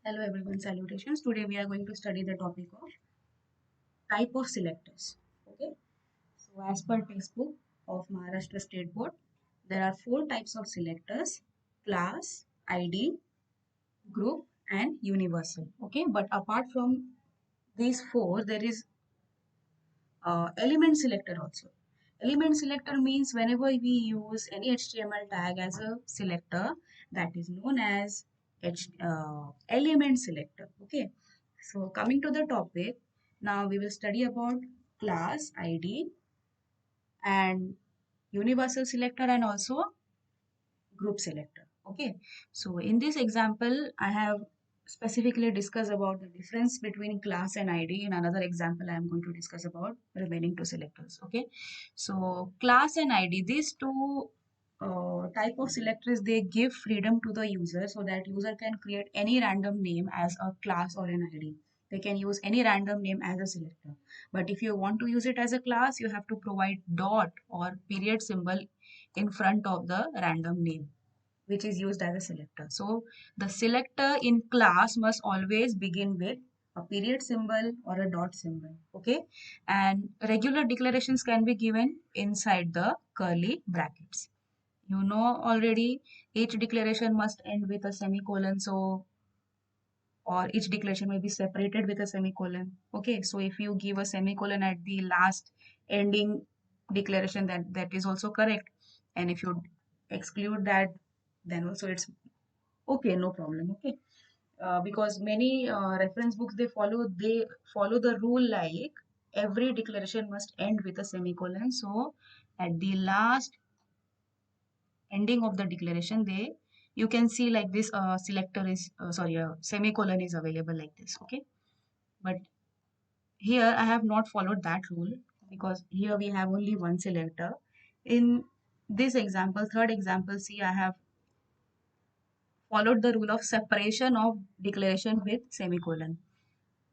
Hello everyone, salutations. Today we are going to study the topic of type of selectors. Okay, so as per textbook of Maharashtra State Board, there are four types of selectors: class, ID, group, and universal. Okay, but apart from these four, there is element selector also. Element selector means whenever we use any HTML tag as a selector, that is known as element selector. Okay, so coming to the topic, now we will study about class ID and universal selector and also group selector. Okay, so in this example I have specifically discussed about the difference between class and ID. In another example I am going to discuss about remaining two selectors. Okay, so class and ID, these two type of selectors, they give freedom to the user so that user can create any random name as a class or an ID. They can use any random name as a selector, but if you want to use it as a class, you have to provide dot or period symbol in front of the random name which is used as a selector. So the selector in class must always begin with a period symbol or a dot symbol. Okay, and regular declarations can be given inside the curly brackets. You know already, each declaration must end with a semicolon. So or each declaration may be separated with a semicolon. Okay, so if you give a semicolon at the last ending declaration, that is also correct. And if you exclude that, then also it's okay, no problem. Okay, because many reference books, they follow the rule like every declaration must end with a semicolon. So at the last ending of the declaration, they you can see like this selector is sorry, semicolon is available like this. Okay, but here I have not followed that rule because here we have only one selector. In this example, third example, see, I have followed the rule of separation of declaration with semicolon.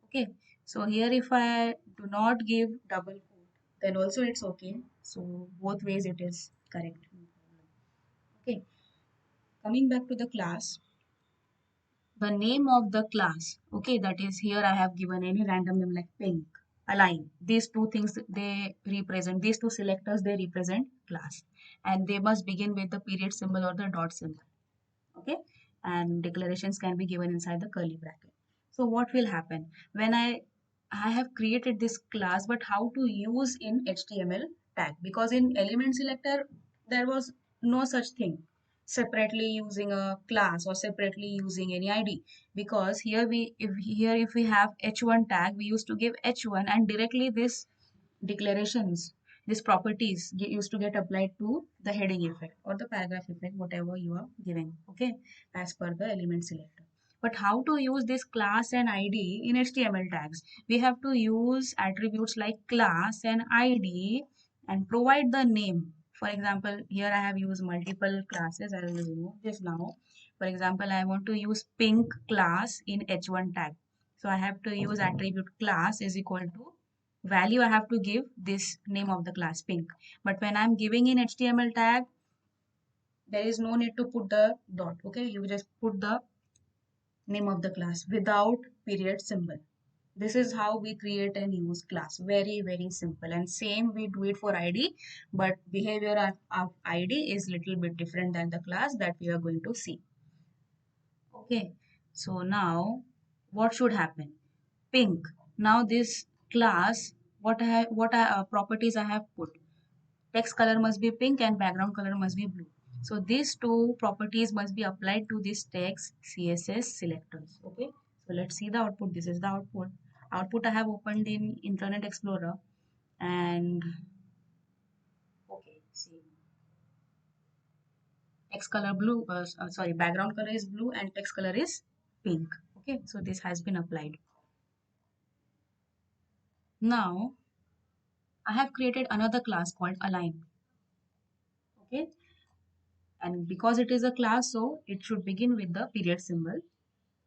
Okay, so here if I do not give double quote, then also it's okay. So both ways it is correct. Okay, coming back to the class, the name of the class. Okay, that is, here I have given any random name like pink, align. These two things, they represent, these two selectors, they represent class, and they must begin with the period symbol or the dot symbol. Okay, and declarations can be given inside the curly bracket. So what will happen when I have created this class, but how to use in HTML tag? Because in element selector there was no such thing separately using a class or separately using any ID, because here if we have h1 tag, we used to give h1 and directly this declarations, these properties used to get applied to the heading effect or the paragraph effect, whatever you are giving. Okay, as per the element selector. But how to use this class and ID in HTML tags? We have to use attributes like class and ID and provide the name. For example, here I have used multiple classes. I will remove this now. For example, I want to use pink class in h1 tag. So I have to use attribute class is equal to value. I have to give this name of the class pink. But when I'm giving in HTML tag, there is no need to put the dot. Okay, you just put the name of the class without period symbol. This is how we create and use class. Very, very simple. And same we do it for ID, but behavior of ID is little bit different than the class that we are going to see. Okay, so now what should happen? Pink. Now this class, what properties I have put? Text color must be pink and background color must be blue. So these two properties must be applied to this text CSS selectors. Okay, so let's see the output. This is the output. Output I have opened in Internet Explorer, and okay, see, text color blue, sorry, background color is blue and text color is pink. Okay, so this has been applied. Now I have created another class called align. Okay, and because it is a class, so it should begin with the period symbol.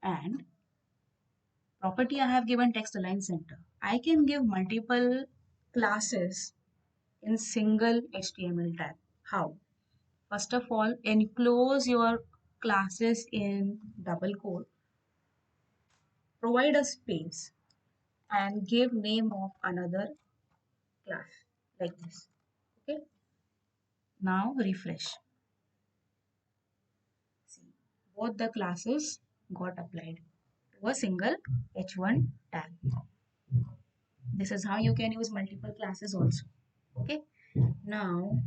And property I have given text align center. I can give multiple classes in single HTML tag. How? First of all, enclose your classes in double quote. provide a space and give name of another class like this. Okay, now refresh. See, both the classes got applied to a single h1 tag. This is how you can use multiple classes also. Okay, now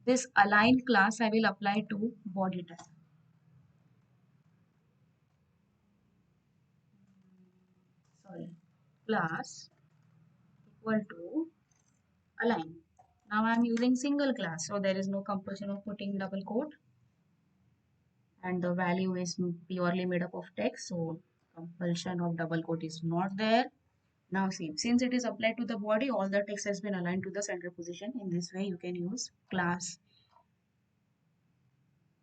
this align class I will apply to body tag. Sorry, class equal to align. Now I am using single class, so there is no compulsion of putting double quote, and the value is purely made up of text, so compulsion of double quote is not there. Now see, since it is applied to the body, all the text has been aligned to the center position. In this way, you can use class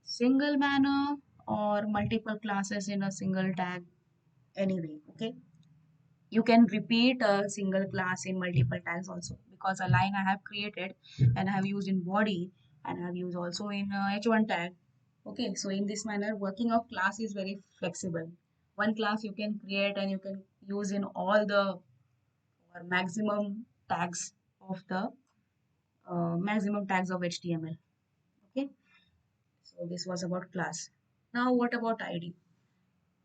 single manner or multiple classes in a single tag anyway. Okay, you can repeat a single class in multiple tags also, because a line I have created and I have used in body and I have used also in h1 tag. Okay, so in this manner, working of class is very flexible. One class you can create and you can use in all the or maximum tags of the maximum tags of HTML. Okay, so this was about class. Now what about ID?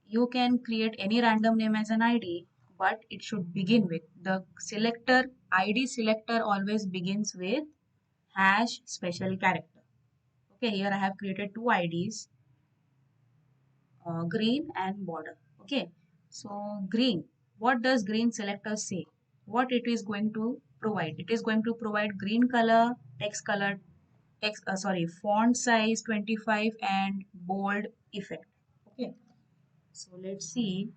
You can create any random name as an ID, but it should begin with the selector. ID selector always begins with hash special character. Okay, here I have created two IDs, green and border. Okay, so green. What does green selector say? What it is going to provide? It is going to provide green color, font size 25 and bold effect. Okay, so let's see.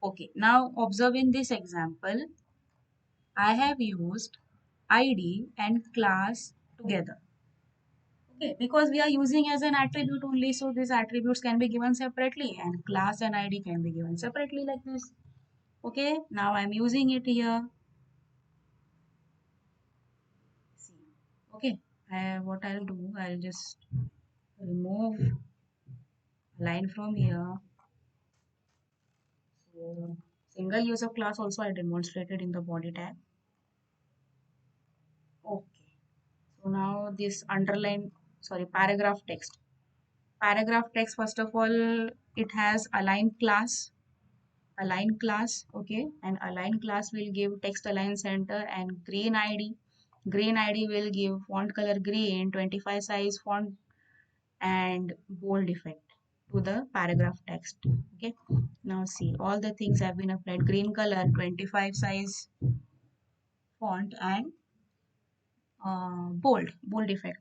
Okay, now observe in this example, I have used ID and class together. Okay, because we are using as an attribute only, so these attributes can be given separately and class and ID can be given separately like this. Okay, now I'm using it here. See, okay, what I'll do, I'll just remove line from here. So single use of class also I demonstrated in the body tag. Okay, so now this underline, sorry, paragraph text. Paragraph text, first of all, it has align class, okay, and align class will give text align center and green id will give font color green, 25 size font and bold effect to the paragraph text. Okay, now see, all the things have been applied. Green color, 25 size font and bold effect,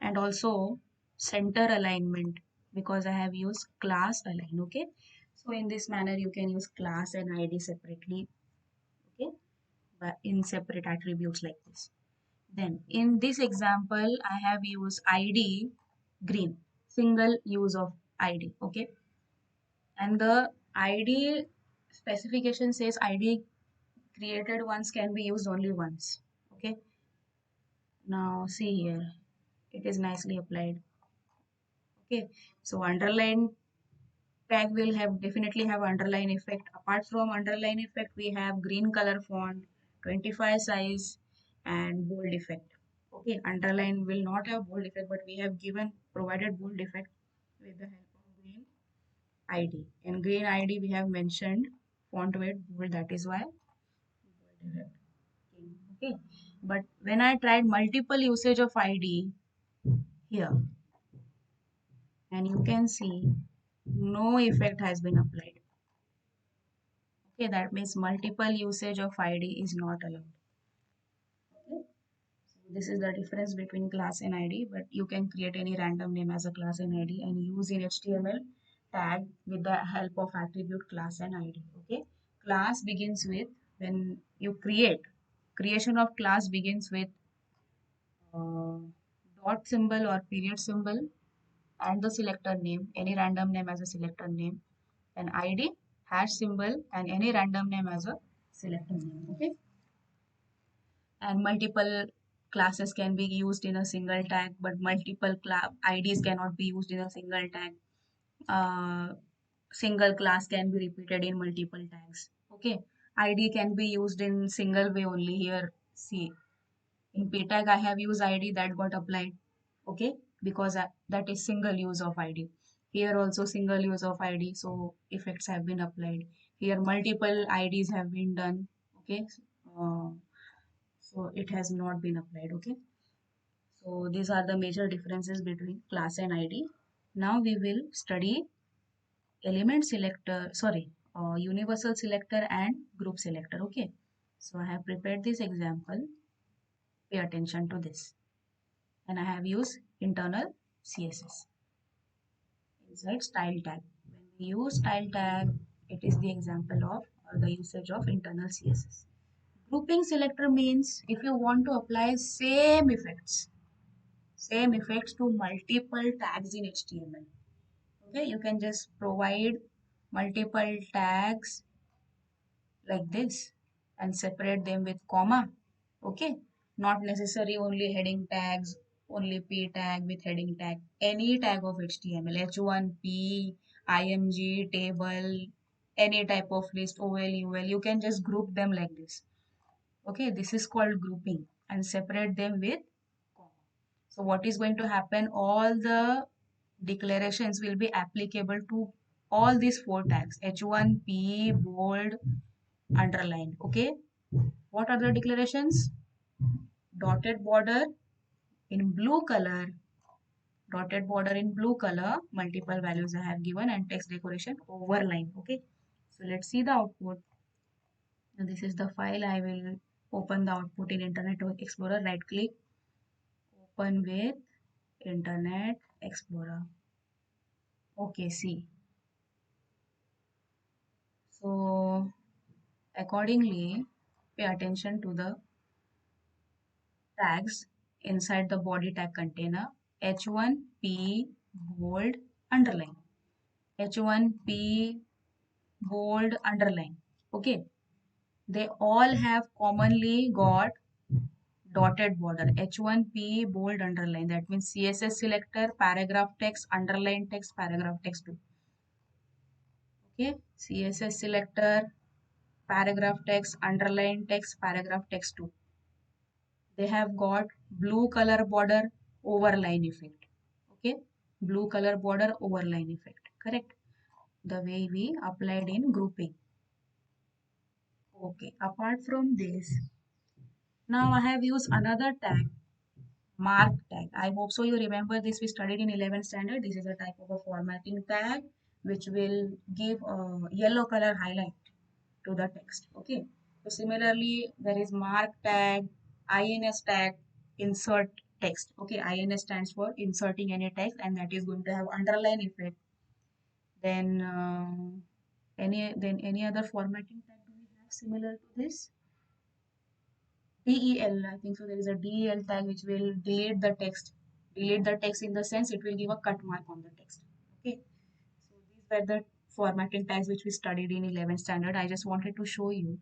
and also center alignment, because I have used class align. Okay, so in this manner you can use class and id separately, okay, but in separate attributes like this. Then in this example I have used id green, single use of id. Okay, and the id specification says id created once can be used only once. Okay, now see here, it is nicely applied. Okay, so underline tag will have definitely have underline effect. Apart from underline effect, we have green color font, 25 size and bold effect. Okay, underline will not have bold effect, but we have given provided bold effect with the help of green ID. In green ID, we have mentioned font weight bold, that is why bold effect came. Okay, but when I tried multiple usage of ID here, and you can see no effect has been applied. Okay, that means multiple usage of ID is not allowed. Okay, so this is the difference between class and ID, but you can create any random name as a class and ID and use in HTML tag with the help of attribute class and ID. Okay, class begins with, when you creation of class begins with uh, dot symbol or period symbol and the selector name, any random name as a selector name, and ID, hash symbol, and any random name as a selector name. Okay, and multiple classes can be used in a single tag, but multiple IDs cannot be used in a single tag. uh, single class can be repeated in multiple tags. Okay, ID can be used in single way only. Here, see, in p tag I have used ID that got applied. Okay, because that is single use of ID. Here also single use of ID, so effects have been applied. Here multiple IDs have been done. Okay, uh, so it has not been applied. Okay, so these are the major differences between class and ID. Now we will study element selector, sorry, universal selector and group selector. Okay, so I have prepared this example. Pay attention to this, and I have used internal CSS inside style tag. When we use style tag, it is the example of the usage of internal CSS. Grouping selector means if you want to apply same effects to multiple tags in HTML. Okay, you can just provide multiple tags like this and separate them with comma. Okay, not necessary only heading tags, only p tag with heading tag, any tag of HTML, h1p, img, table, any type of list, ol, ul, you can just group them like this. Okay, this is called grouping and separate them with comma. So what is going to happen, all the declarations will be applicable to all these four tags, h1p, bold, underline. Okay, what are the declarations? Dotted border in blue color, dotted border in blue color, multiple values I have given, and text decoration overline. Okay, so let's see the output. Now this is the file. I will open the output in Internet Explorer. Right click, open with Internet Explorer. Okay, see. So accordingly, pay attention to the tags inside the body tag container. H1P bold underline, H1P bold underline. Okay, they all have commonly got dotted border, H1P bold underline. That means CSS selector, paragraph text, underline text, paragraph text 2. Okay, CSS selector, paragraph text, underline text, paragraph text 2. They have got blue color border overline effect. Okay, blue color border overline effect. Correct, the way we applied in grouping. Okay, apart from this, now I have used another tag, mark tag. I hope so you remember this, we studied in 11th standard. This is a type of a formatting tag which will give a yellow color highlight to the text. Okay, so similarly there is mark tag, ins tag, insert text. Okay, ins stands for inserting any text, and that is going to have underline effect. Then any other formatting tag do we have similar to this? DEL, I think so. There is a DEL tag which will delete the text. Delete the text in the sense it will give a cut mark on the text. Okay. So these were the formatting tags which we studied in 11th standard. I just wanted to show you.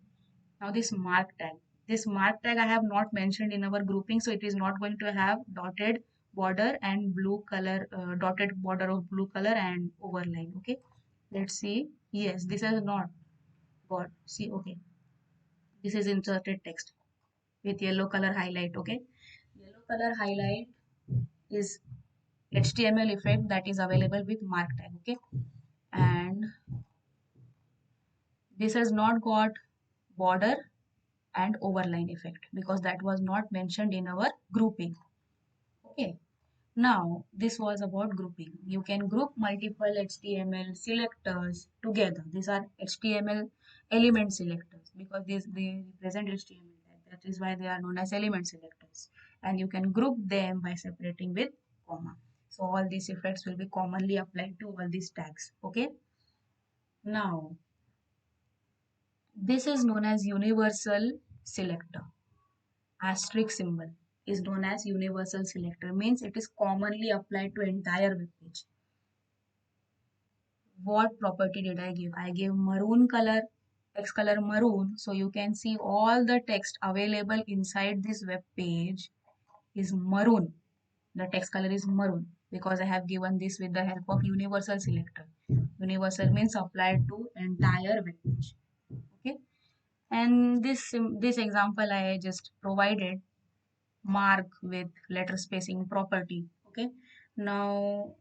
Now this mark tag. This mark tag I have not mentioned in our grouping, so it is not going to have dotted border and blue color, dotted border of blue color and overline. Okay. Let's see. Yes, this has not got. See, okay. This is inserted text with yellow color highlight. Okay, yellow color highlight is HTML effect that is available with mark tag. Okay, and this has not got border and overline effect because that was not mentioned in our grouping. Okay, now this was about grouping. You can group multiple HTML selectors together. These are HTML element selectors because they represent HTML tag. That is why they are known as element selectors. And you can group them by separating with comma. So all these effects will be commonly applied to all these tags. Okay. Now this is known as universal selector. Asterisk symbol is known as universal selector, means it is commonly applied to entire web page. What property did I give? I gave maroon color, text color maroon, so you can see all the text available inside this web page is maroon. The text color is maroon because I have given this with the help of universal selector. Universal means applied to entire vector. Okay, and this example I just provided mark with letter spacing property. Okay, now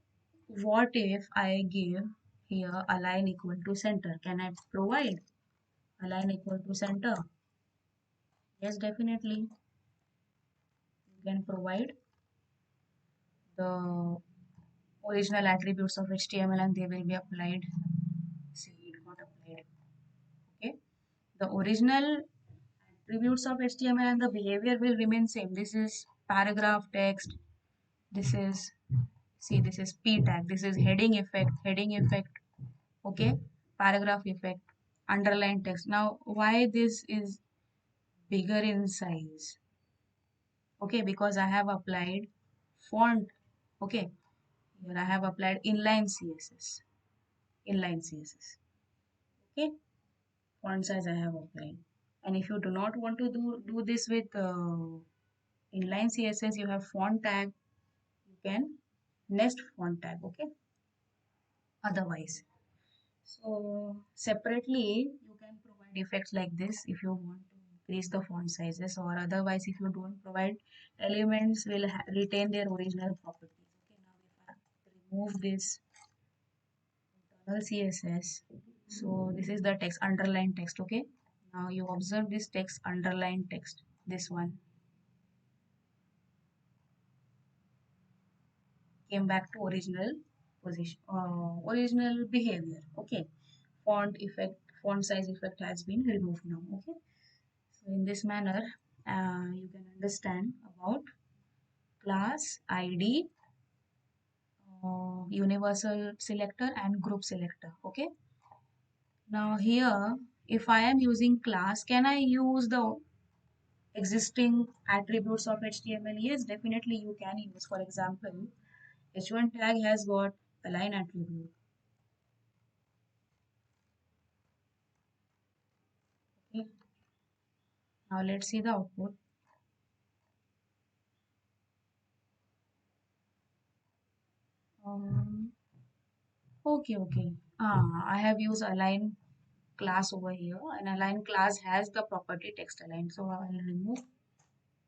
what if I give here align equal to center? Can I provide align equal to center? Yes, definitely you can provide the original attributes of HTML and they will be applied. See, it got applied. Okay, the original attributes of HTML and the behavior will remain same. This is paragraph text. This is, see, this is p tag. This is heading effect. Heading effect. Okay, paragraph effect. Underline text. Now, why this is bigger in size? Okay, because I have applied font. Okay, here I have applied inline CSS. Inline CSS. Okay, font size I have applied. And if you do not want to do this with inline CSS, you have font tag. You can nest font tag. Okay, otherwise. So separately, you can provide effects like this if you want to increase the font sizes, or otherwise, if you don't provide, elements will retain their original properties. Okay, now if I remove this internal CSS, so this is the text, underline text. Okay, now you observe this text, underline text, this one came back to original position, original behavior. Okay, font effect, font size effect has been removed now. Okay, so in this manner, you can understand about class ID, universal selector and group selector. Okay, now here if I am using class, can I use the existing attributes of HTML? Yes, definitely you can use. For example, h1 tag has got align attribute. Okay, now let's see the output. um, okay. I have used align class over here, and align class has the property text align, so I will remove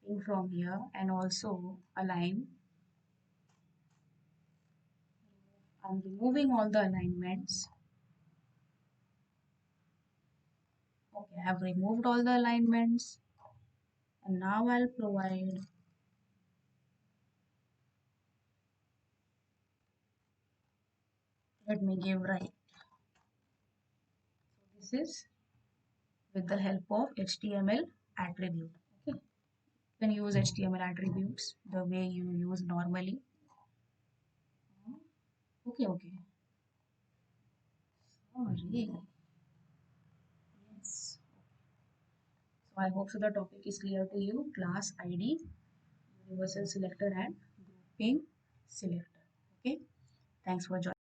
in from here, and also align. I'm removing all the alignments. Okay, I have removed all the alignments, and now I'll provide, let me give right. So this is with the help of HTML attribute. Okay, you can use HTML attributes the way you use normally. Okay. Sorry. Yes. So I hope so the topic is clear to you. Class ID, universal selector and grouping selector. Okay. Thanks for joining.